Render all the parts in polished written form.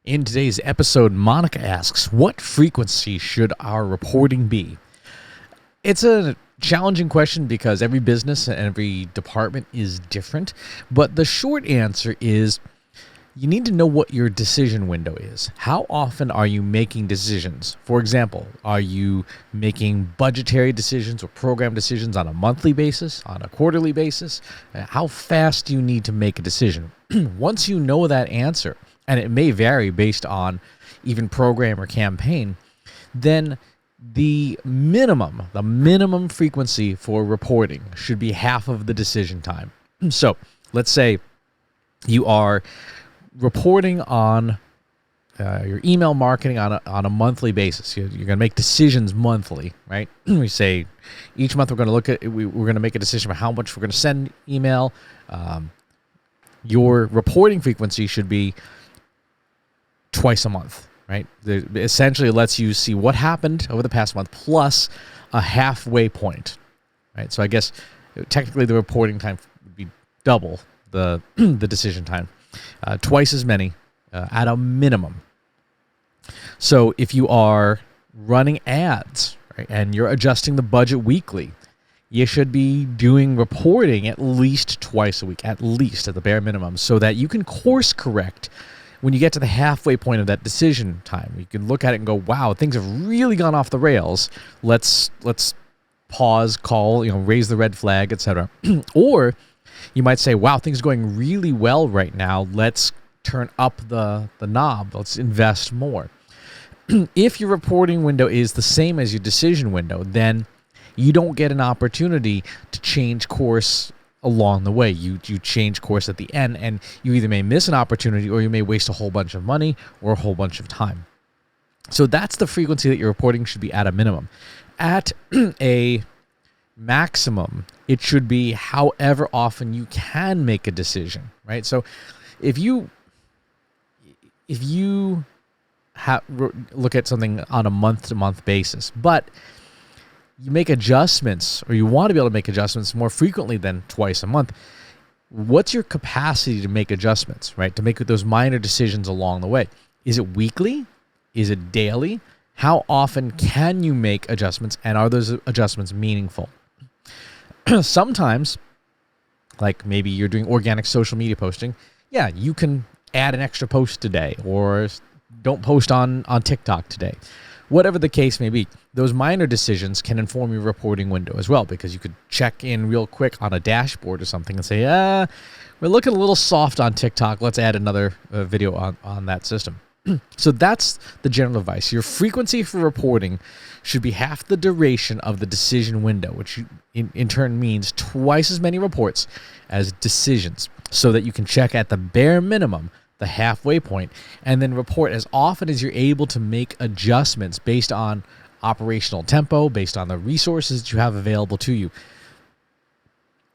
In today's episode, Monica asks, what frequency should our reporting be? It's a challenging question because every business and every department is different. But the short answer is you need to know what your decision window is. How often are you making decisions? For example, are you making budgetary decisions or program decisions on a monthly basis, on a quarterly basis? How fast do you need to make a decision? Once you know that answer, and it may vary based on even program or campaign, then the minimum frequency for reporting should be half of the decision time. So let's say you are reporting on your email marketing on a monthly basis. You're going to make decisions monthly, right? We say each month we're going to look at we're going to make a decision about how much we're going to send email. Your reporting frequency should be twice a month, right? Essentially, it lets you see what happened over the past month plus a halfway point, right? So I guess technically the reporting time would be double the the decision time, twice as many at a minimum. So if you are running ads, right, and you're adjusting the budget weekly, you should be doing reporting at least twice a week, at least at the bare minimum, so that you can course correct when you get to the halfway point of that decision time. You can look at it and go, wow, things have really gone off the rails. Let's pause, call, raise the red flag, etc. Or you might say, wow, things are going really well right now. Let's turn up the knob. Let's invest more. If your reporting window is the same as your decision window, then you don't get an opportunity to change course along the way. You change course at the end, and you either may miss an opportunity or you may waste a whole bunch of money or a whole bunch of time. So that's the frequency that your reporting should be at a minimum. At a maximum, it should be however often you can make a decision, right? So if you look at something on a month-to-month basis, but you make adjustments, or you want to be able to make adjustments more frequently than twice a month, what's your capacity to make adjustments, right? To make those minor decisions along the way. Is it weekly? Is it daily? How often can you make adjustments, and are those adjustments meaningful? Sometimes, like maybe you're doing organic social media posting, yeah, you can add an extra post today, or don't post on TikTok today. Whatever the case may be, those minor decisions can inform your reporting window as well, because you could check in real quick on a dashboard or something and say, we're looking a little soft on TikTok. Let's add another video on that system. So that's the general advice. Your frequency for reporting should be half the duration of the decision window, which in turn means twice as many reports as decisions, so that you can check at the bare minimum, the halfway point, and then report as often as you're able to make adjustments based on operational tempo, based on the resources that you have available to you.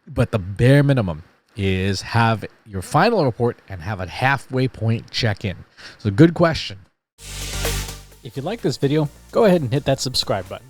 But the bare minimum is have your final report and have a halfway point check-in. So good question. If you like this video, go ahead and hit that subscribe button.